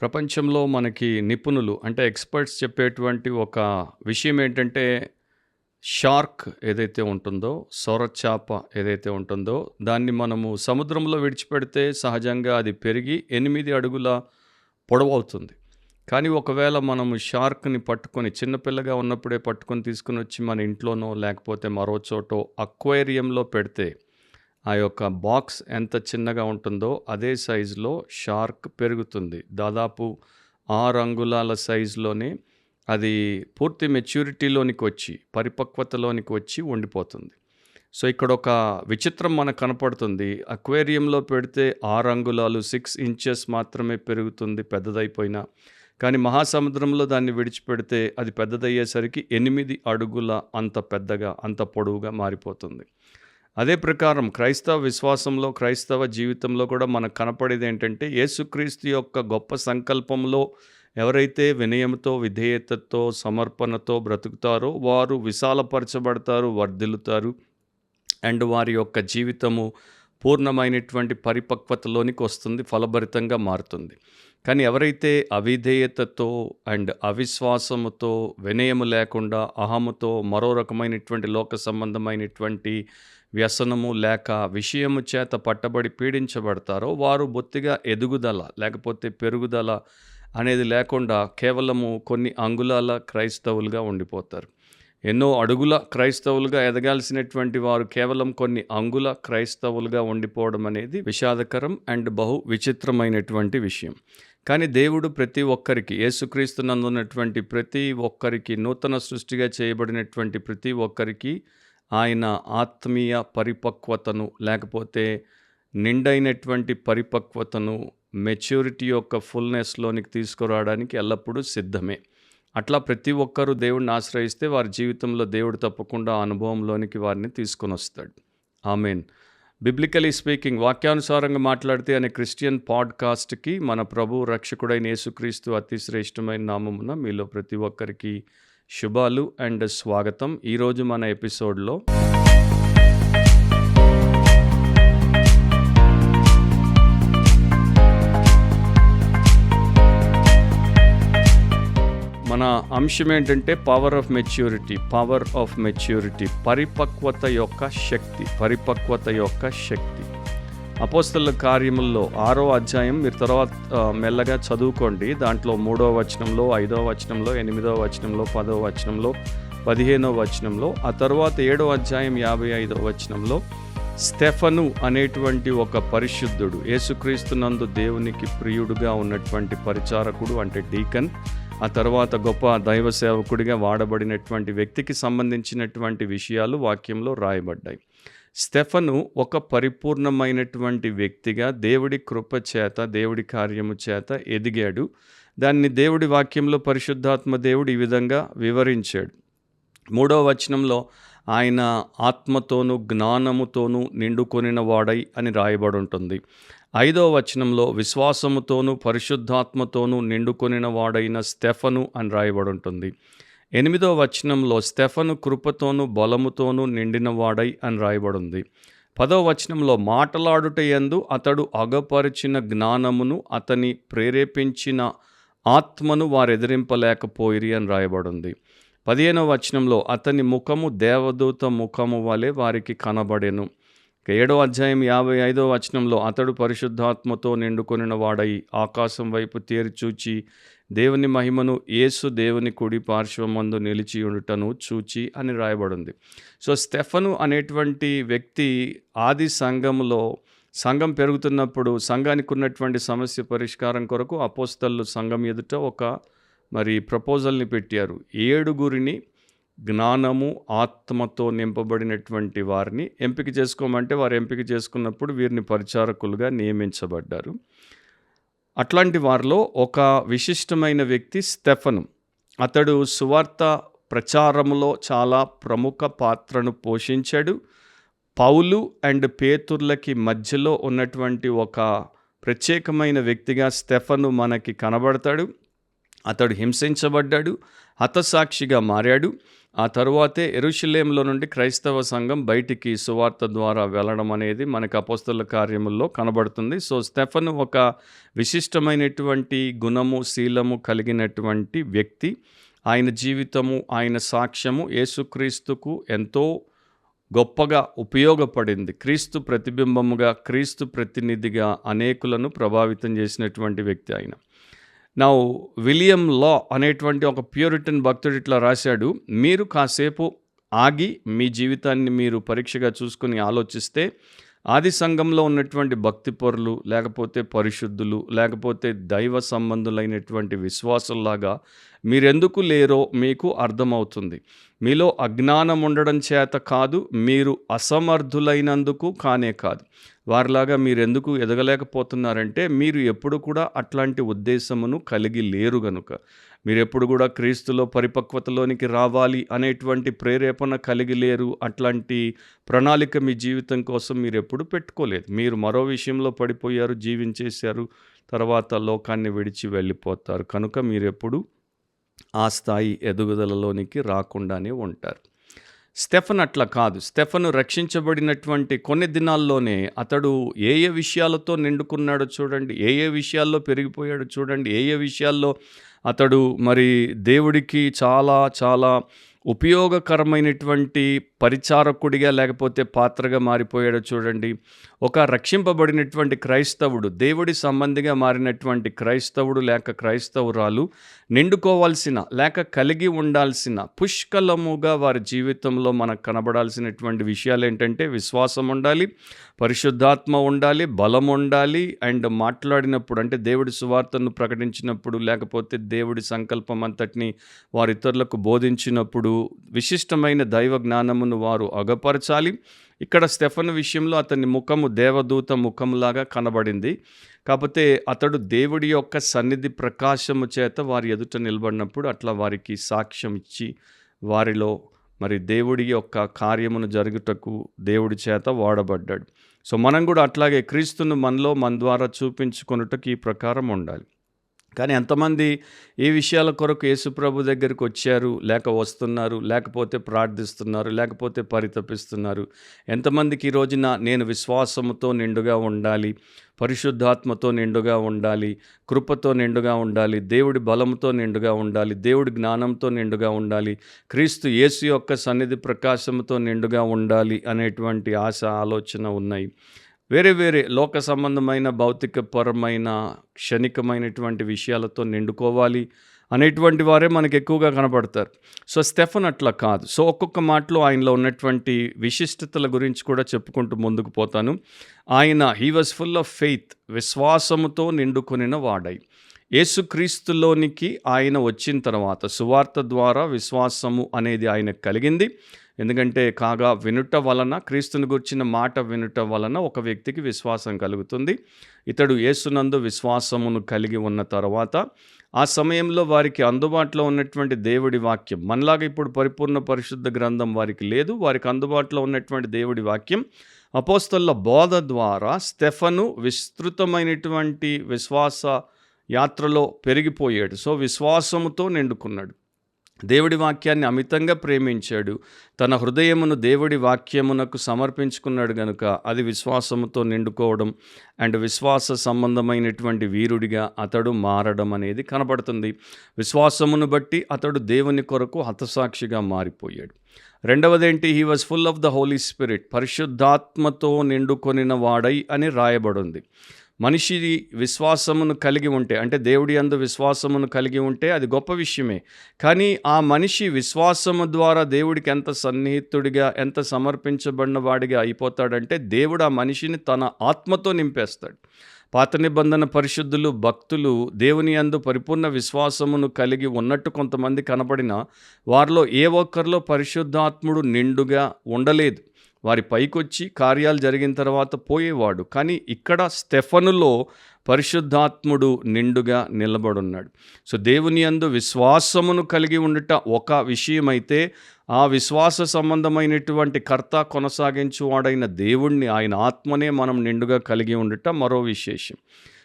ప్రపంచంలో మనకి నిపుణులు అంటే ఎక్స్పర్ట్స్ చెప్పేటువంటి ఒక విషయం ఏంటంటే షార్క్ ఏదైతే ఉంటుందో సొరచేప ఏదైతే ఉంటుందో దాన్ని మనము సముద్రంలో విడిచిపెడితే సహజంగా అది పెరిగి 8 అడుగుల పొడవవుతుంది. కానీ ఒకవేళ మనము షార్క్ని పట్టుకొని చిన్నపిల్లగా ఉన్నప్పుడే పట్టుకొని తీసుకుని వచ్చి మన ఇంట్లోనో లేకపోతే మరో చోటో అక్వేరియంలో పెడితే ఆ యొక్క బాక్స్ ఎంత చిన్నగా ఉంటుందో అదే సైజులో షార్క్ పెరుగుతుంది. దాదాపు 6 అంగుళాల సైజులోనే అది పూర్తి మెచ్యూరిటీలోనికి వచ్చి, పరిపక్వతలోనికి వచ్చి ఉండిపోతుంది. సో, ఇక్కడొక విచిత్రం మనకు కనపడుతుంది. అక్వేరియంలో పెడితే 6 అంగుళాలు 6 ఇంచెస్ మాత్రమే పెరుగుతుంది పెద్దదైపోయినా. కానీ మహాసముద్రంలో దాన్ని విడిచిపెడితే అది పెద్దదయ్యేసరికి 8 అడుగుల అంత పెద్దగా, అంత పొడవుగా మారిపోతుంది. అదే ప్రకారం క్రైస్తవ విశ్వాసంలో, క్రైస్తవ జీవితంలో కూడా మనకు కనపడేది ఏంటంటే యేసుక్రీస్తు యొక్క గొప్ప సంకల్పంలో ఎవరైతే వినయంతో, విధేయతతో, సమర్పణతో బ్రతుకుతారో వారు విశాలపరచబడతారు, వర్ధిల్లుతారు. అండ్ వారి యొక్క జీవితము పూర్ణమైనటువంటి పరిపక్వతలోనికి వస్తుంది, ఫలభరితంగా మారుతుంది. కానీ ఎవరైతే అవిధేయతతో అండ్ అవిశ్వాసముతో, వినయము లేకుండా, అహముతో, మరో రకమైనటువంటి లోక సంబంధమైనటువంటి వ్యసనము లేక విషయము చేత పట్టబడి పీడించబడతారో వారు బొత్తిగా ఎదుగుదల లేకపోతే పెరుగుదల అనేది లేకుండా కేవలము కొన్ని అంగుళాల క్రైస్తవులుగా ఉండిపోతారు. ఎన్నో అడుగుల క్రైస్తవులుగా ఎదగాల్సినటువంటి వారు కేవలం కొన్ని అంగుళ క్రైస్తవులుగా ఉండిపోవడం అనేది విషాదకరం అండ్ బహు విచిత్రమైనటువంటి విషయం. కానీ దేవుడు ప్రతి ఒక్కరికి, యేసుక్రీస్తునందు ఉన్నటువంటి ప్రతి ఒక్కరికి, నూతన సృష్టిగా చేయబడినటువంటి ప్రతి ఒక్కరికి ఆయన ఆత్మీయ పరిపక్వతను లేకపోతే నిండైనటువంటి పరిపక్వతను, మెచ్యూరిటీ యొక్క ఫుల్నెస్లోనికి తీసుకురావడానికి ఎల్లప్పుడూ సిద్ధమే. అట్లా ప్రతి ఒక్కరూ దేవుడిని ఆశ్రయిస్తే వారి జీవితంలో దేవుడు తప్పకుండా అనుభవంలోనికి వారిని తీసుకొని వస్తాడు. ఆమెన్. బిబ్లికలీ స్పీకింగ్, వాక్యానుసారంగా మాట్లాడితే అనే క్రిస్టియన్ పాడ్కాస్ట్కి మన ప్రభు రక్షకుడైన యేసుక్రీస్తు అతి శ్రేష్టమైన నామమున మీలో ప్రతి ఒక్కరికి శుభాలు అండ్ స్వాగతం. ఈరోజు మన ఎపిసోడ్లో మన అంశం ఏంటంటే పవర్ ఆఫ్ మెచ్యూరిటీ, పరిపక్వత యొక్క శక్తి. అపోస్తలుల కార్యముల్లో 6వ అధ్యాయం మీరు తర్వాత మెల్లగా చదువుకోండి. దాంట్లో 3వ వచనంలో, 5వ వచనంలో, 8వ వచనంలో, 10వ వచనంలో, 15వ వచనంలో, ఆ తర్వాత 7వ అధ్యాయం 55వ వచనంలో స్టెఫను అనేటువంటి ఒక పరిశుద్ధుడు, యేసుక్రీస్తునందు దేవునికి ప్రియుడుగా ఉన్నటువంటి పరిచారకుడు అంటే డీకన్, ఆ తర్వాత గొప్ప దైవ సేవకుడిగా వాడబడినటువంటి వ్యక్తికి సంబంధించినటువంటి విషయాలు వాక్యంలో రాయబడ్డాయి. స్టెఫను ఒక పరిపూర్ణమైనటువంటి వ్యక్తిగా దేవుడి కృప చేత, దేవుడి కార్యము చేత ఎదిగాడు. దాన్ని దేవుడి వాక్యంలో పరిశుద్ధాత్మ దేవుడు ఈ విధంగా వివరించాడు. 3వ వచనంలో ఆయన ఆత్మతోనూ జ్ఞానముతోనూ నిండుకొనిన వాడై అని రాయబడి ఉంటుంది. 5వ వచనంలో విశ్వాసముతోనూ పరిశుద్ధాత్మతోనూ నిండుకొనిన వాడైన స్టెఫను అని రాయబడి ఉంటుంది. 8వ వచనంలో స్టెఫను కృపతోనూ బలముతోనూ నిండిన వాడై అని రాయబడింది. 10వ వచనంలో మాటలాడుట యందు అతడు అగపరిచిన జ్ఞానమును, అతని ప్రేరేపించిన ఆత్మను వారు ఎదిరింపలేకపోయిరి అని రాయబడింది. 15వ వచనంలో అతని ముఖము దేవదూత ముఖము వలె వారికి కనబడెను. 7వ అధ్యాయం 55వ వచనంలో అతడు పరిశుద్ధాత్మతో నిండుకొనిన వాడై ఆకాశం వైపు తేరిచూచి దేవుని మహిమను, యేసు దేవుని కుడి పార్శ్వమందు నిలిచి ఉండుటను చూచి అని రాయబడింది. సో స్టెఫను అనేటువంటి వ్యక్తి ఆది సంఘంలో, సంఘం పెరుగుతున్నప్పుడు సంఘానికి ఉన్నటువంటి సమస్య పరిష్కారం కొరకు అపోస్తలులు సంఘం ఎదుట ఒక ప్రపోజల్ని పెట్టారు. 7గురిని జ్ఞానము, ఆత్మతో నింపబడినటువంటి వారిని ఎంపిక చేసుకోమంటే వారు ఎంపిక చేసుకున్నప్పుడు వీరిని పరిచారకులుగా నియమించబడ్డారు. అట్లాంటి వారిలో ఒక విశిష్టమైన వ్యక్తి స్టెఫను. అతడు సువార్త ప్రచారములో చాలా ప్రముఖ పాత్రను పోషించాడు. పౌలు అండ్ పేతుర్లకి మధ్యలో ఉన్నటువంటి ఒక ప్రత్యేకమైన వ్యక్తిగా స్టెఫను మనకి కనబడతాడు. అతడు హింసించబడ్డాడు, హతసాక్షిగా మారాడు. ఆ తరువాతే యెరూషలేములో నుండి క్రైస్తవ సంఘం బయటికి సువార్త ద్వారా వెళ్ళడం అనేది మనకు అపోస్తలుల కార్యముల్లో కనబడుతుంది. సో, స్టెఫను ఒక విశిష్టమైనటువంటి గుణము, శీలము కలిగినటువంటి వ్యక్తి. ఆయన జీవితము, ఆయన సాక్ష్యము యేసుక్రీస్తుకు ఎంతో గొప్పగా ఉపయోగపడింది. క్రీస్తు ప్రతిబింబముగా, క్రీస్తు ప్రతినిధిగా అనేకులను ప్రభావితం చేసినటువంటి వ్యక్తి ఆయన. నౌ విలియం లా అనేటువంటి ఒక ప్యూరిటన్ భక్తుడు ఇట్లా రాశాడు, మీరు కాసేపు ఆగి మీ జీవితాన్ని మీరు పరీక్షగా చూసుకుని ఆలోచిస్తే ఆది సంఘంలో ఉన్నటువంటి భక్తిపరులు, లేకపోతే పరిశుద్ధులు, లేకపోతే దైవ సంబంధులైనటువంటి విశ్వాసుల్లాగా మీరెందుకు లేరో మీకు అర్థమవుతుంది. మీలో అజ్ఞానం ఉండడం చేత కాదు, మీరు అసమర్థులైనందుకు కానే కాదు. వారిలాగా మీరెందుకు ఎదగలేకపోతున్నారంటే మీరు ఎప్పుడు కూడా అట్లాంటి ఉద్దేశమును కలిగి లేరు గనుక. మీరెప్పుడు కూడా క్రీస్తులో పరిపక్వతలోనికి రావాలి అనేటువంటి ప్రేరేపణ కలిగి లేరు. అట్లాంటి ప్రణాళిక మీ జీవితం కోసం మీరెప్పుడు పెట్టుకోలేదు. మీరు మరో విషయంలో పడిపోయారు, జీవించేశారు, తర్వాత లోకాన్ని విడిచి వెళ్ళిపోతారు. కనుక మీరెప్పుడు ఆ స్థాయి ఎదుగుదలలోనికి రాకుండానే ఉంటారు. స్టెఫన్ అట్లా కాదు. స్టెఫను రక్షించబడినటువంటి కొన్ని దినాల్లోనే అతడు ఏ ఏ విషయాలతో నిండుకున్నాడో చూడండి, ఏ ఏ విషయాల్లో పెరిగిపోయాడో చూడండి, ఏ ఏ విషయాల్లో అతడు మరి దేవుడికి చాలా చాలా ఉపయోగకరమైనటువంటి పరిచారకుడిగా లేకపోతే పాత్రగా మారిపోయాడో చూడండి. ఒక రక్షింపబడినటువంటి క్రైస్తవుడు, దేవుడి సంబంధిగా మారినటువంటి క్రైస్తవుడు లేక క్రైస్తవురాలు నిండుకోవాల్సిన లేక కలిగి ఉండాల్సిన పుష్కలముగా వారి జీవితంలో మనకు కనబడాల్సినటువంటి విషయాలు ఏంటంటే విశ్వాసం ఉండాలి, పరిశుద్ధాత్మ ఉండాలి, బలం ఉండాలి, అండ్ మాట్లాడినప్పుడు అంటే దేవుడి సువార్తను ప్రకటించినప్పుడు లేకపోతే దేవుడి సంకల్పం అంతటిని వారు ఇతరులకు బోధించినప్పుడు విశిష్టమైన దైవ జ్ఞానమును వారు అగపరచాలి. ఇక్కడ స్టెఫను విషయంలో అతని ముఖము దేవదూత ముఖములాగా కనబడింది. కాకపోతే అతడు దేవుడి యొక్క సన్నిధి ప్రకాశము చేత వారి ఎదుట నిలబడినప్పుడు అట్లా వారికి సాక్ష్యం ఇచ్చి వారిలో మరి దేవుడి యొక్క కార్యమును జరుగుటకు దేవుడి చేత వాడబడ్డాడు. సో మనం కూడా అట్లాగే క్రీస్తును మనలో మన ద్వారా చూపించుకొనుటకు ఈ ప్రకారం ఉండాలి. కానీ ఎంతమంది ఈ విషయాల కొరకు యేసుప్రభు దగ్గరికి వచ్చారు, లేక వస్తున్నారు, లేకపోతే ప్రార్థిస్తున్నారు, లేకపోతే పరితపిస్తున్నారు? ఎంతమందికి ఈ రోజున నేను విశ్వాసముతో నిండుగా ఉండాలి, పరిశుద్ధాత్మతో నిండుగా ఉండాలి, కృపతో నిండుగా ఉండాలి, దేవుడి బలముతో నిండుగా ఉండాలి, దేవుడి జ్ఞానంతో నిండుగా ఉండాలి, క్రీస్తు యేసు యొక్క సన్నిధి ప్రకాశముతో నిండుగా ఉండాలి అనేటువంటి ఆశ, ఆలోచన ఉన్నాయి. వేరే వేరే లోక సంబంధమైన భౌతికపరమైన క్షణికమైనటువంటి విషయాలతో నిండుకోవాలి అనేటువంటి వారే మనకు ఎక్కువగా కనపడతారు. సో స్టెఫన్ అట్లా కాదు. సో ఒక్కొక్క మాటలో ఆయనలో ఉన్నటువంటి విశిష్టతల గురించి కూడా చెప్పుకుంటూ ముందుకు పోతాను. He was full of faith, విశ్వాసముతో నిండుకొనిన వాడై. యేసుక్రీస్తులోనికి ఆయన వచ్చిన తర్వాత సువార్త ద్వారా విశ్వాసము అనేది ఆయనకు కలిగింది. ఎందుకంటే కాగా వినుట వలన, క్రీస్తుని గురించిన మాట వినుట వలన ఒక వ్యక్తికి విశ్వాసం కలుగుతుంది. ఇతడు యేసునందు విశ్వాసమును కలిగి ఉన్న తర్వాత ఆ సమయంలో వారికి అందుబాటులో ఉన్నటువంటి దేవుడి వాక్యం, మనలాగా ఇప్పుడు పరిపూర్ణ పరిశుద్ధ గ్రంథం వారికి లేదు. వారికి అందుబాటులో ఉన్నటువంటి దేవుడి వాక్యం అపోస్తలుల బోధ ద్వారా స్టెఫను విస్తృతమైనటువంటి విశ్వాస యాత్రలో పెరిగిపోయాడు. సో విశ్వాసముతో నిండుకున్నాడు. దేవుడి వాక్యాన్ని అమితంగా ప్రేమించాడు. తన హృదయమును దేవుడి వాక్యమునకు సమర్పించుకున్నాడు గనుక అది విశ్వాసముతో నిండుకోవడం అండ్ విశ్వాస సంబంధమైనటువంటి వీరుడిగా అతడు మారడం అనేది కనబడుతుంది. విశ్వాసమును బట్టి అతడు దేవుని కొరకు హతసాక్షిగా మారిపోయాడు. రెండవదేంటి? He was full of the Holy Spirit, పరిశుద్ధాత్మతో నిండుకొనిన వాడై అని రాయబడింది. మనిషి విశ్వాసమును కలిగి ఉంటే, అంటే దేవుడి యందు విశ్వాసమును కలిగి ఉంటే అది గొప్ప విషయమే. కానీ ఆ మనిషి విశ్వాసము ద్వారా దేవుడికి ఎంత సన్నిహితుడిగా, ఎంత సమర్పించబడిన వాడిగా అయిపోతాడంటే దేవుడు ఆ మనిషిని తన ఆత్మతో నింపేస్తాడు. పాత నిబంధన పరిశుద్ధులు, భక్తులు దేవుని యందు పరిపూర్ణ విశ్వాసమును కలిగి ఉన్నట్టు కొంతమంది కనబడినా వారిలో ఏ ఒక్కరిలో పరిశుద్ధాత్ముడు నిండుగా ఉండలేదు. వారి పైకొచ్చి కార్యాలు జరిగిన తర్వాత పోయేవాడు. కానీ ఇక్కడ స్టెఫనులో పరిశుద్ధాత్ముడు నిండుగా నిలబడున్నాడు. సో దేవుని యందు విశ్వాసమును కలిగి ఉండుట ఒక విషయమైతే, ఆ విశ్వాస సంబంధమైనటువంటి కర్త కొనసాగించువాడైన దేవుణ్ణి, ఆయన ఆత్మనే మనం నిండుగా కలిగి ఉండుట మరో విశేషం.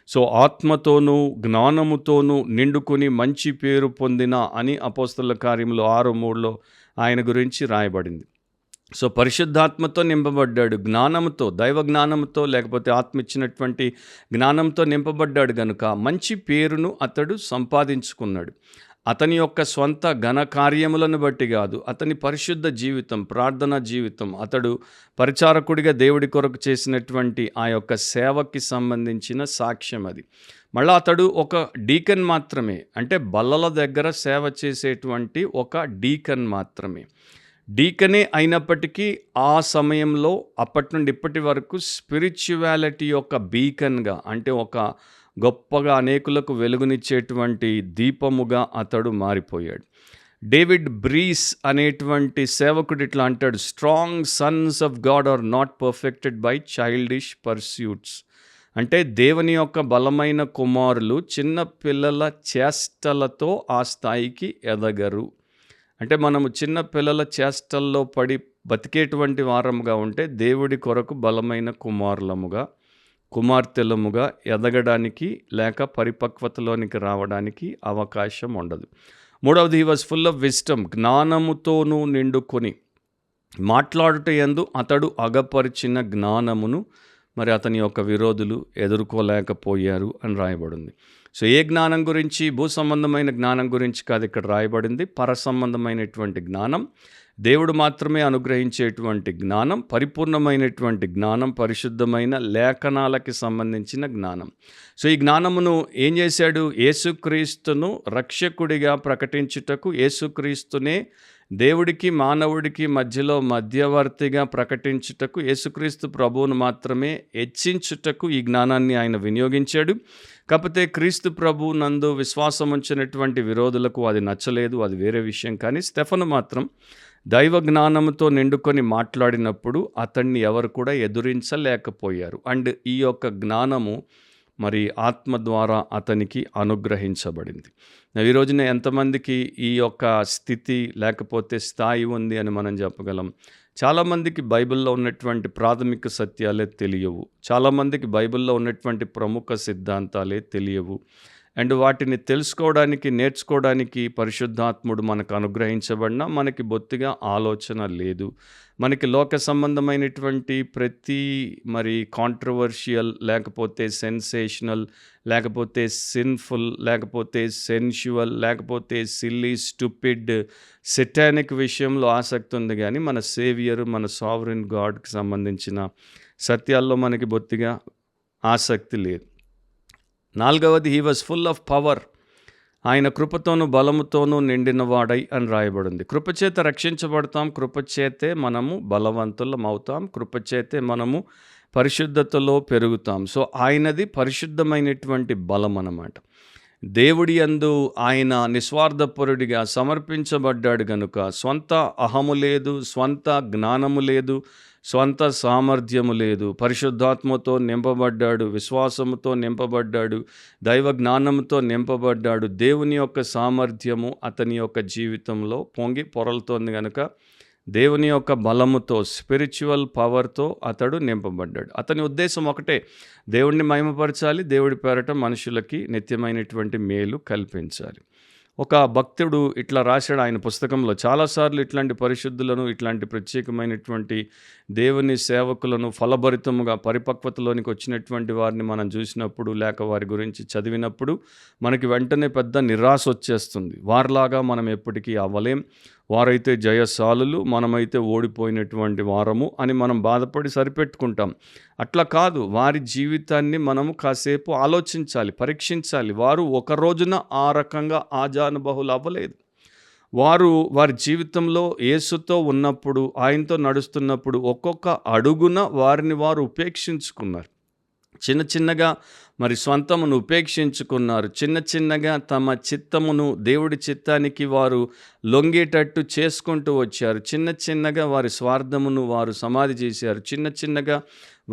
సో ఆత్మతోనూ జ్ఞానముతోనూ నిండుకొని మంచి పేరు పొందిన అని అపోస్తలుల కార్యములు 6:3లో ఆయన గురించి రాయబడింది. సో పరిశుద్ధాత్మతో నింపబడ్డాడు, జ్ఞానంతో, దైవ జ్ఞానంతో, లేకపోతే ఆత్మ ఇచ్చినటువంటి జ్ఞానంతో నింపబడ్డాడు గనుక మంచి పేరును అతడు సంపాదించుకున్నాడు. అతని యొక్క స్వంత ఘన కార్యములను బట్టి కాదు, అతని పరిశుద్ధ జీవితం, ప్రార్థనా జీవితం, అతడు పరిచారకుడిగా దేవుడి కొరకు చేసినటువంటి ఆ యొక్క సేవకి సంబంధించిన సాక్ష్యం అది. మళ్ళీ అతడు ఒక డీకన్ మాత్రమే, అంటే బల్లల దగ్గర సేవ చేసేటువంటి ఒక డీకన్ మాత్రమే. డీకనే అయినప్పటికీ ఆ సమయంలో అప్పటి నుండి ఇప్పటి వరకు స్పిరిచువాలిటీ యొక్క బీకన్గా, అంటే ఒక గొప్పగా అనేకులకు వెలుగునిచ్చేటువంటి దీపముగా అతడు మారిపోయాడు. డేవిడ్ బ్రీస్ అనేటువంటి సేవకుడు ఇట్లా అంటాడు, strong sons of God are not perfected by childish pursuits. అంటే దేవుని యొక్క బలమైన కుమారులు చిన్న పిల్లల చేష్టలతో ఆ స్థాయికి ఎదగరు. అంటే మనము చిన్న పిల్లల చేష్టల్లో పడి బతికేటువంటి వారముగా ఉంటే దేవుడి కొరకు బలమైన కుమారులముగా, కుమార్తెలముగా ఎదగడానికి లేక పరిపక్వతలోనికి రావడానికి అవకాశం ఉండదు. మూడవది, he was full of wisdom, జ్ఞానముతోనూ నిండుకొని మాట్లాడుట యందు అతడు అగపరిచిన జ్ఞానమును మరి అతని యొక్క విరోధులు ఎదుర్కోలేకపోయారు అని రాయబడింది. సో ఏ జ్ఞానం గురించి? భూ సంబంధమైన జ్ఞానం గురించి కాదు ఇక్కడ రాయబడింది, పర సంబంధమైనటువంటి జ్ఞానం, దేవుడు మాత్రమే అనుగ్రహించేటువంటి జ్ఞానం, పరిపూర్ణమైనటువంటి జ్ఞానం, పరిశుద్ధమైన లేఖనాలకి సంబంధించిన జ్ఞానం. సో ఈ జ్ఞానమును ఏం చేశాడు? యేసుక్రీస్తును రక్షకుడిగా ప్రకటించుటకు, యేసుక్రీస్తునే దేవుడికి మానవుడికి మధ్యలో మధ్యవర్తిగా ప్రకటించుటకు, యేసుక్రీస్తు ప్రభువును మాత్రమే హెచ్చించుటకు ఈ జ్ఞానాన్ని ఆయన వినియోగించాడు. కాకపోతే క్రీస్తు ప్రభువు నందు విశ్వాసం ఉంచినటువంటి విరోధులకు అది నచ్చలేదు, అది వేరే విషయం. కానీ స్టెఫను మాత్రం దైవ జ్ఞానంతో నిండుకొని మాట్లాడినప్పుడు అతన్ని ఎవరు కూడా ఎదురించలేకపోయారు. అండ్ ఈ యొక్క జ్ఞానము మరి ఆత్మ ద్వారా అతనికి అనుగ్రహించబడింది. ఈ రోజున ఎంతమందికి ఈ యొక్క స్థితి లేకపోతే స్థాయి ఉంది అని మనం చెప్పగలం? చాలామందికి బైబిల్లో ఉన్నటువంటి ప్రాథమిక సత్యాలే తెలియవు, చాలామందికి బైబిల్లో ఉన్నటువంటి ప్రముఖ సిద్ధాంతాలే తెలియవు. అండ్ వాటిని తెలుసుకోవడానికి, నేర్చుకోవడానికి పరిశుద్ధాత్ముడు మనకు అనుగ్రహించబడినా మనకి బొత్తిగా ఆలోచన లేదు. మనకి లోక సంబంధమైనటువంటి ప్రతి మరి కాంట్రవర్షియల్, లేకపోతే సెన్సేషనల్, లేకపోతే సిన్ఫుల్, లేకపోతే సెన్షువల్, లేకపోతే సిల్లీ, స్టూపిడ్, సెటానిక్ విషయంలో ఆసక్తి ఉంది. కానీ మన సేవియర్, మన సావరెన్ గాడ్కి సంబంధించిన సత్యాల్లో మనకి బొత్తిగా ఆసక్తి లేదు. నాలుగవది, he was full of power, ఆయన కృపతోనూ బలముతోనూ నిండినవాడై అని రాయబడింది. కృపచేత రక్షించబడతాం, కృపచేతే మనము బలవంతులం అవుతాం, కృపచేతే మనము పరిశుద్ధతలో పెరుగుతాం. సో ఆయనది పరిశుద్ధమైనటువంటి బలం అన్నమాట. దేవుడి యందు ఆయన నిస్వార్థపరుడిగా సమర్పించబడ్డాడు గనుక స్వంత అహము లేదు, స్వంత జ్ఞానము లేదు, స్వంత సామర్థ్యము లేదు. పరిశుద్ధాత్మతో నింపబడ్డాడు, విశ్వాసముతో నింపబడ్డాడు, దైవ జ్ఞానంతో నింపబడ్డాడు. దేవుని యొక్క సామర్థ్యము అతని యొక్క జీవితంలో పొంగి పొరలుతోంది కనుక దేవుని యొక్క బలముతో, స్పిరిచువల్ పవర్తో అతడు నింపబడ్డాడు. అతని ఉద్దేశం ఒకటే, దేవుడిని మహిమపరచాలి, దేవుడి పేరట మనుషులకి నిత్యమైనటువంటి మేలు కల్పించాలి. ఒక భక్తుడు ఇట్లా రాశాడు ఆయన పుస్తకంలో, చాలాసార్లు ఇట్లాంటి పరిశుద్ధులను, ఇట్లాంటి ప్రత్యేకమైనటువంటి దేవుని సేవకులను, ఫలభరితముగా పరిపక్వతలోనికి వచ్చినటువంటి వారిని మనం చూసినప్పుడు, లేక వారి గురించి చదివినప్పుడు మనకి వెంటనే పెద్ద నిరాశ వచ్చేస్తుంది. వారిలాగా మనం ఎప్పటికీ అవ్వలేం, వారైతే జయశాలులు, మనమైతే ఓడిపోయినటువంటి వారము అని మనం బాధపడి సరిపెట్టుకుంటాం. అట్లా కాదు, వారి జీవితాన్ని మనము కాసేపు ఆలోచించాలి, పరీక్షించాలి. వారు ఒక రోజున ఆ రకంగా ఆజానుబహులు అవ్వలేదు. వారి జీవితంలో యేసుతో ఉన్నప్పుడు, ఆయనతో నడుస్తున్నప్పుడు ఒక్కొక్క అడుగున వారిని వారు ఉపేక్షించుకున్నారు. చిన్న చిన్నగా మరి స్వంతమును ఉపేక్షించుకున్నారు. చిన్న చిన్నగా తమ చిత్తమును దేవుడి చిత్తానికి వారు లొంగేటట్టు చేసుకుంటూ వచ్చారు. చిన్న చిన్నగా వారి స్వార్థమును వారు సమాధి చేశారు. చిన్న చిన్నగా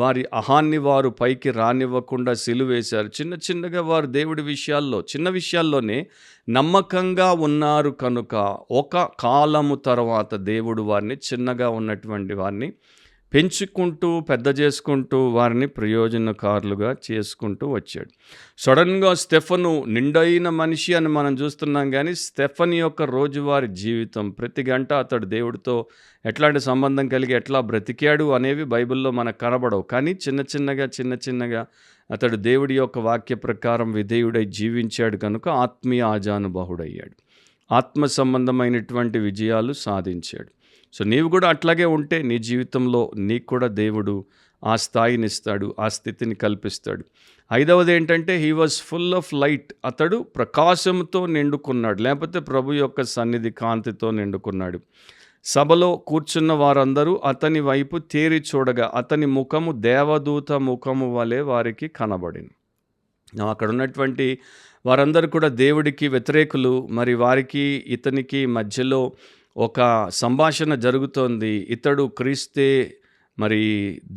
వారి అహాన్ని వారు పైకి రానివ్వకుండా సిలువేశారు. చిన్న చిన్నగా వారు దేవుడి విషయాల్లో, చిన్న విషయాల్లోనే నమ్మకంగా ఉన్నారు కనుక ఒక కాలము తర్వాత దేవుడు వారిని, చిన్నగా ఉన్నటువంటి వారిని పెంచుకుంటూ, పెద్ద చేసుకుంటూ వారిని ప్రయోజనకారులుగా చేసుకుంటూ వచ్చాడు. సడన్‌గా స్టెఫను నిండైన మనిషి అని మనం చూస్తున్నాం గానీ, స్టెఫను యొక్క రోజువారీ జీవితం, ప్రతి గంట అతడు దేవుడితో ఎట్లాంటి సంబంధం కలిగి ఎట్లా బ్రతికాడు అనేవి బైబిల్‌లో మనకు కనబడవు. కానీ చిన్న చిన్నగా అతడు దేవుడి యొక్క వాక్య ప్రకారం విధేయుడై జీవించాడు కనుక ఆత్మీయ ఆజానుబాహుడయ్యాడు. ఆత్మ సంబంధమైనటువంటి విజయాలు సాధించాడు. సో నీవు కూడా అట్లాగే ఉంటే నీ జీవితంలో నీకు కూడా దేవుడు ఆ స్థాయినిస్తాడు, ఆ స్థితిని కల్పిస్తాడు. ఐదవది ఏంటంటే he was full of light. అతడు ప్రకాశంతో నిండుకున్నాడు, లేకపోతే ప్రభు యొక్క సన్నిధి కాంతితో నిండుకున్నాడు. సభలో కూర్చున్న వారందరూ అతని వైపు తేరి చూడగా అతని ముఖము దేవదూత ముఖము వలె వారికి కనబడింది. అక్కడ ఉన్నటువంటి వారందరూ కూడా దేవుడికి వ్యతిరేకులు. మరి వారికి ఇతనికి మధ్యలో ఒక సంభాషణ జరుగుతోంది. ఇతడు క్రీస్తే, మరి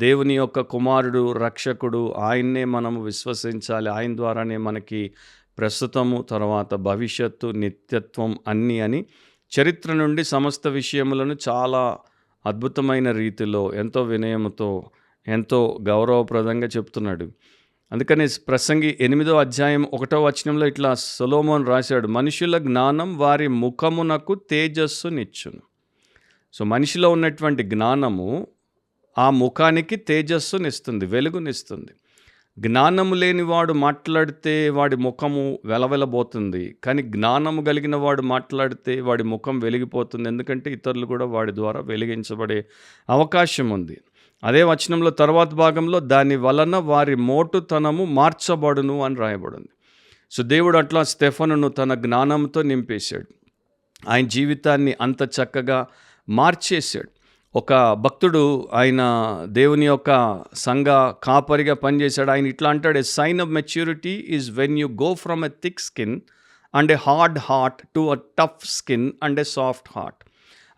దేవుని యొక్క కుమారుడు, రక్షకుడు, ఆయన్నే మనము విశ్వసించాలి, ఆయన ద్వారానే మనకి ప్రస్తుతము, తర్వాత భవిష్యత్తు, నిత్యత్వం అన్నీ అని చరిత్ర నుండి సమస్త విషయములను చాలా అద్భుతమైన రీతిలో, ఎంతో వినయముతో, ఎంతో గౌరవప్రదంగా చెప్తున్నాడు. అందుకని ప్రసంగి 8వ అధ్యాయం 1వ వచనంలో ఇట్లా సొలొమోను రాశాడు, మనుషుల జ్ఞానం వారి ముఖమునకు తేజస్సునిచ్చును. సో మనిషిలో ఉన్నటువంటి జ్ఞానము ఆ ముఖానికి తేజస్సునిస్తుంది, వెలుగునిస్తుంది. జ్ఞానము లేనివాడు మాట్లాడితే వాడి ముఖము వెలవెలబోతుంది, కానీ జ్ఞానము కలిగిన వాడు మాట్లాడితే వాడి ముఖం వెలిగిపోతుంది. ఎందుకంటే ఇతరులు కూడా వాడి ద్వారా వెలిగించబడే అవకాశం ఉంది. అదే వచనంలో తర్వాత భాగంలో దాని వలన వారి మోటుతనము మార్చబడును అని రాయబడింది. సో దేవుడు అట్లా స్టెఫనును తన జ్ఞానంతో నింపేశాడు. ఆయన జీవితాన్ని అంత చక్కగా మార్చేశాడు. ఒక భక్తుడు, ఆయన దేవుని యొక్క సంఘ కాపరిగా పనిచేశాడు. ఆయన ఇట్లా అంటాడు, a sign of maturity is when you go from a thick skin and a hard heart to a tough skin and a soft heart.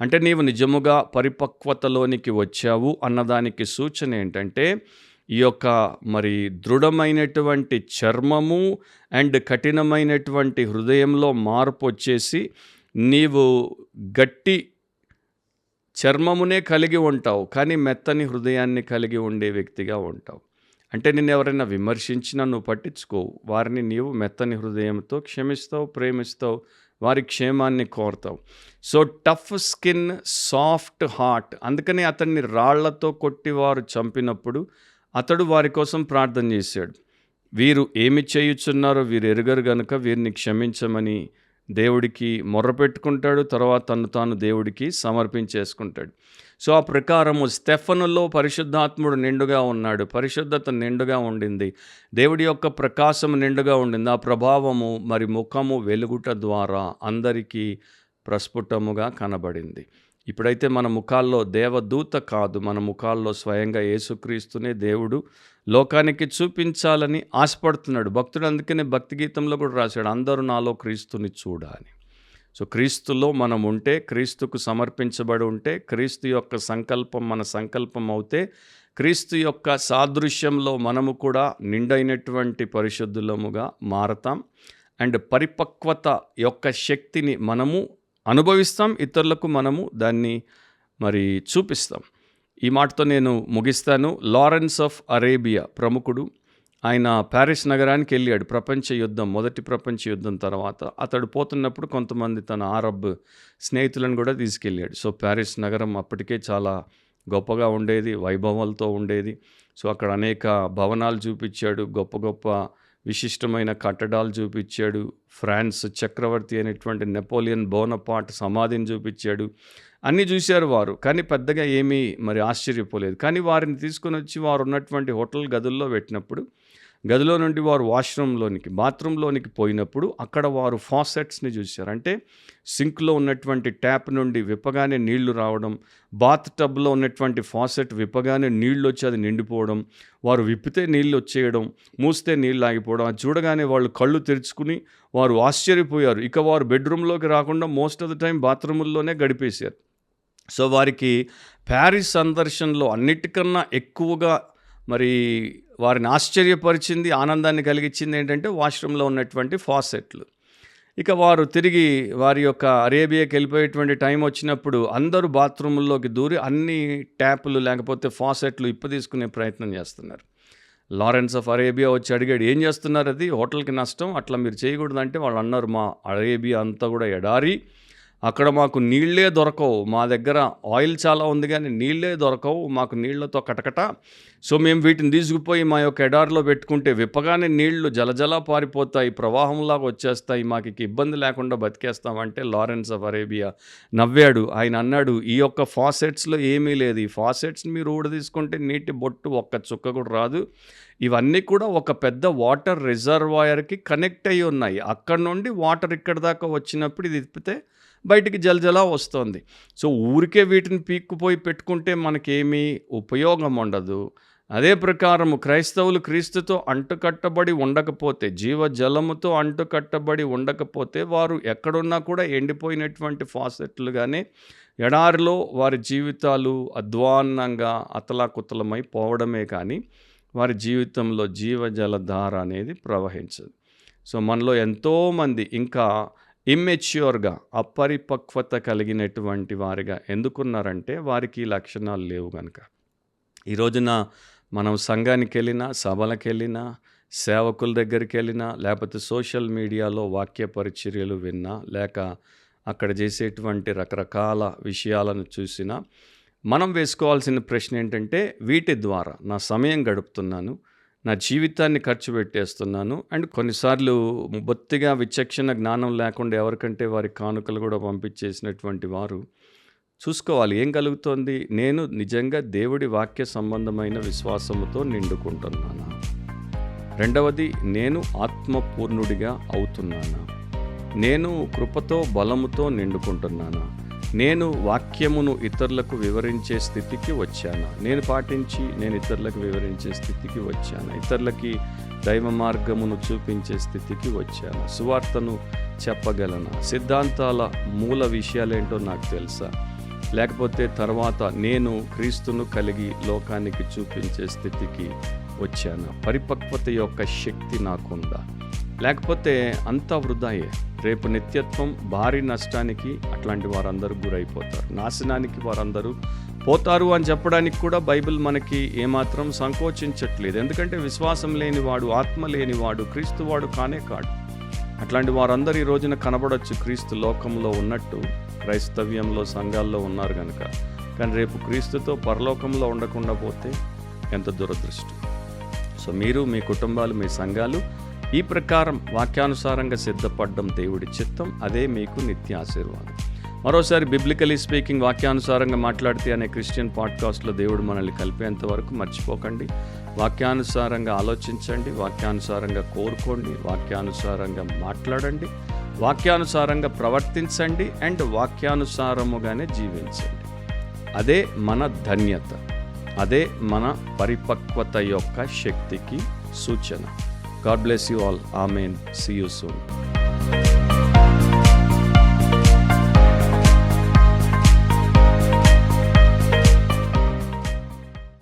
అంటే నీవు నిజముగా పరిపక్వతలోనికి వచ్చావు అన్నదానికి సూచన ఏంటంటే ఈ యొక్క మరి దృఢమైనటువంటి చర్మము అండ్ కఠినమైనటువంటి హృదయంలో మార్పు వచ్చేసి నీవు గట్టి చర్మమునే కలిగి ఉంటావు, కానీ మెత్తని హృదయాన్ని కలిగి ఉండే వ్యక్తిగా ఉంటావు. అంటే నిన్ను ఎవరైనా విమర్శించినా నువ్వు పట్టించుకోవు, వారిని నీవు మెత్తని హృదయంతో క్షమిస్తావు, ప్రేమిస్తావు, వారి క్షేమాన్ని కోరుతావు. So tough skin, soft heart. అందుకని అతన్ని రాళ్లతో కొట్టి వారు చంపినప్పుడు అతడు వారి కోసం ప్రార్థన చేశాడు. వీరు ఏమి చేయుచున్నారో వీరు ఎరుగరు గనుక వీరిని క్షమించమని దేవుడికి మొర్రపెట్టుకుంటాడు. తర్వాత తను తాను దేవుడికి సమర్పించేసుకుంటాడు. సో ఆ ప్రకారము స్టెఫనులో పరిశుద్ధాత్ముడు నిండుగా ఉన్నాడు, పరిశుద్ధత నిండుగా ఉండింది, దేవుడి యొక్క ప్రకాశం నిండుగా ఉండింది. ఆ ప్రభావము మరి ముఖము వెలుగుట ద్వారా అందరికీ ప్రస్ఫుటముగా కనబడింది. ఇప్పుడైతే మన ముఖాల్లో దేవదూత కాదు, మన ముఖాల్లో స్వయంగా యేసుక్రీస్తునే దేవుడు లోకానికి చూపించాలని ఆశపడుతున్నాడు భక్తుడు. అందుకనే భక్తి గీతంలో కూడా రాశాడు, అందరూ నాలో క్రీస్తుని చూడాలని. సో క్రీస్తులో మనం ఉంటే, క్రీస్తుకు సమర్పించబడి ఉంటే, క్రీస్తు యొక్క సంకల్పం మన సంకల్పం అవుతే, క్రీస్తు యొక్క సాదృశ్యంలో మనము కూడా నిండైనటువంటి పరిశుద్ధులముగా మారతాం. అండ్ పరిపక్వత యొక్క శక్తిని మనము అనుభవిస్తాం, ఇతరులకు మనము దాన్ని మరి చూపిస్తాం. ఈ మాటతో నేను ముగిస్తాను. లారెన్స్ ఆఫ్ అరేబియా ప్రముఖుడు, ఆయన ప్యారిస్ నగరానికి వెళ్ళాడు. మొదటి ప్రపంచ యుద్ధం తర్వాత అతడు పోతున్నప్పుడు కొంతమంది తన అరబ్ స్నేహితులను కూడా తీసుకెళ్ళాడు. సో ప్యారిస్ నగరం అప్పటికే చాలా గొప్పగా ఉండేది, వైభవాలతో ఉండేది. సో అక్కడ అనేక భవనాలు చూపించాడు, గొప్ప గొప్ప విశిష్టమైన కట్టడాలు చూపించాడు. ఫ్రాన్స్ చక్రవర్తి అయినటువంటి నెపోలియన్ బోనపార్ట్ సమాధిని చూపించాడు. అన్నీ చూశారు వారు, కానీ పెద్దగా ఏమీ మరి ఆశ్చర్యపోలేదు. కానీ వారిని తీసుకొని వచ్చి వారు ఉన్నటువంటి హోటల్ గదుల్లో పెట్టినప్పుడు, గదిలో నుండి వారు బాత్రూంలోనికి పోయినప్పుడు అక్కడ వారు ఫాసెట్స్ని చూశారు. అంటే సింక్లో ఉన్నటువంటి ట్యాప్ నుండి విప్పగానే నీళ్లు రావడం, బాత్ టబ్లో ఉన్నటువంటి ఫాసెట్ విప్పగానే నీళ్ళు వచ్చి అది నిండిపోవడం, వారు విప్పితే నీళ్ళు వచ్చేయడం, మూస్తే నీళ్ళు ఆగిపోవడం. అది చూడగానే వాళ్ళు కళ్ళు తెరుచుకుని వారు ఆశ్చర్యపోయారు. ఇక వారు బెడ్రూమ్లోకి రాకుండా మోస్ట్ ఆఫ్ ద టైం బాత్రూముల్లోనే గడిపేశారు. సో వారికి ప్యారిస్ సందర్శనలో అన్నిటికన్నా ఎక్కువగా మరి వారిని ఆశ్చర్యపరిచింది, ఆనందాన్ని కలిగించింది ఏంటంటే వాష్రూమ్లో ఉన్నటువంటి ఫాసెట్లు. ఇక వారు తిరిగి వారి యొక్క అరేబియాకి వెళ్ళిపోయేటువంటి టైం వచ్చినప్పుడు అందరూ బాత్రూముల్లోకి దూరి అన్ని ట్యాపులు లేకపోతే ఫాసెట్లు తీసుకునే ప్రయత్నం చేస్తున్నారు. లారెన్స్ ఆఫ్ అరేబియా వచ్చి అడిగాడు, ఏం చేస్తున్నారు, అది హోటల్కి నష్టం, అట్లా మీరు చేయకూడదంటే వాళ్ళు అన్నారు, మా అరేబియా అంతా కూడా ఎడారి, అక్కడ మాకు నీళ్ళే దొరకవు, మా దగ్గర ఆయిల్ చాలా ఉంది కానీ నీళ్ళే దొరకవు, మాకు నీళ్లతో కటకట, సో మేము వీటిని తీసుకుపోయి మా యొక్క ఎడారిలో పెట్టుకుంటే విప్పగానే నీళ్లు జలజలా పారిపోతాయి, ప్రవాహంలాగా వచ్చేస్తాయి, మాకు ఇబ్బంది లేకుండా బతికేస్తామంటే లారెన్స్ ఆఫ్ అరేబియా నవ్వాడు. ఆయన అన్నాడు, ఈ యొక్క ఫాసెట్స్లో ఏమీ లేదు, ఈ ఫాసెట్స్ని మీరు తీసుకుంటే నీటి బొట్టు ఒక్క చుక్క కూడా రాదు, ఇవన్నీ కూడా ఒక పెద్ద వాటర్ రిజర్వాయర్కి కనెక్ట్ అయ్యి ఉన్నాయి, అక్కడ నుండి వాటర్ ఇక్కడ దాకా వచ్చినప్పుడు ఇది తిప్పితే బయటికి జలజలా వస్తుంది. సో ఊరికే వీటిని పీక్కుపోయి పెట్టుకుంటే మనకేమీ ఉపయోగం ఉండదు. అదే ప్రకారము క్రైస్తవులు క్రీస్తుతో అంటుకట్టబడి ఉండకపోతే, జీవజలముతో అంటుకట్టబడి ఉండకపోతే వారు ఎక్కడున్నా కూడా ఎండిపోయినటువంటి ఫాసెట్లుగానే ఎడారిలో వారి జీవితాలు అధ్వాన్నంగా అతలాకుతలమై పోవడమే కానీ వారి జీవితంలో జీవజలధార అనేది ప్రవహించదు. సో మనలో ఎంతోమంది ఇంకా ఇమ్మెచ్యూర్గా అపరిపక్వత కలిగినటువంటి వారిగా ఎందుకున్నారంటే వారికి ఈ లక్షణాలు లేవు కనుక. ఈ రోజున మనం సంఘానికి వెళ్ళినా, సభలకు వెళ్ళినా, సేవకుల దగ్గరికి వెళ్ళినా, లేకపోతే సోషల్ మీడియాలో వాక్య పరిచర్యలు విన్నా, లేక అక్కడ చేసేటువంటి రకరకాల విషయాలను చూసినా మనం వేసుకోవాల్సిన ప్రశ్న ఏంటంటే, వీటి ద్వారా నా సమయం గడుపుతున్నాను, నా జీవితాన్ని ఖర్చు పెట్టేస్తున్నాను, అండ్ కొన్నిసార్లు బొత్తిగా విచక్షణ జ్ఞానం లేకుండా ఎవరికంటే వారి కానుకలు కూడా పంపించేసినటువంటి వారు చూసుకోవాలి ఏం కలుగుతోంది, నేను నిజంగా దేవుడి వాక్య సంబంధమైన విశ్వాసముతో నిండుకుంటున్నానా, రెండవది నేను ఆత్మపూర్ణుడిగా అవుతున్నానా, నేను కృపతో బలముతో నిండుకుంటున్నానా, నేను వాక్యమును ఇతరులకు వివరించే స్థితికి వచ్చానా, నేను పాటించి నేను ఇతరులకు వివరించే స్థితికి వచ్చానా, ఇతరులకి దైవ మార్గమును చూపించే స్థితికి వచ్చానా, సువార్తను చెప్పగలనా, సిద్ధాంతాల మూల విషయాలేంటో నాకు తెలుసా, లేకపోతే తర్వాత నేను క్రీస్తును కలిగి లోకానికి చూపించే స్థితికి వచ్చానా, పరిపక్వత యొక్క శక్తి నాకుందా, లేకపోతే అంతా వృధాయే, రేపు నిత్యత్వం భారీ నష్టానికి అట్లాంటి వారందరూ గురైపోతారు, నాశనానికి వారందరూ పోతారు అని చెప్పడానికి కూడా బైబిల్ మనకి ఏమాత్రం సంకోచించట్లేదు. ఎందుకంటే విశ్వాసం లేనివాడు, ఆత్మ లేనివాడు క్రీస్తువాడు కానే కాడు. అట్లాంటి వారందరూ ఈ రోజున కనబడవచ్చు క్రీస్తు లోకంలో ఉన్నట్టు, క్రైస్తవ్యంలో సంఘాల్లో ఉన్నారు కనుక. కానీ రేపు క్రీస్తుతో పరలోకంలో ఉండకుండా పోతే ఎంత దురదృష్టం. సో మీరు, మీ కుటుంబాలు, మీ సంఘాలు ఈ ప్రకారం వాక్యానుసారంగా సిద్ధపడడం దేవుడి చిత్తం, అదే మీకు నిత్య ఆశీర్వాదం. మరోసారి బిబ్లికలీ స్పీకింగ్ వాక్యానుసారంగా మాట్లాడితే అనే క్రిస్టియన్ పాడ్కాస్ట్లో దేవుడు మనల్ని కలిపేంత వరకు మర్చిపోకండి. వాక్యానుసారంగా ఆలోచించండి, వాక్యానుసారంగా కోరుకోండి, వాక్యానుసారంగా మాట్లాడండి, వాక్యానుసారంగా ప్రవర్తించండి, అండ్ వాక్యానుసారముగానే జీవించండి. అదే మన ధన్యత, అదే మన పరిపక్వత యొక్క శక్తికి సూచన. God bless you all. Amen. See you soon.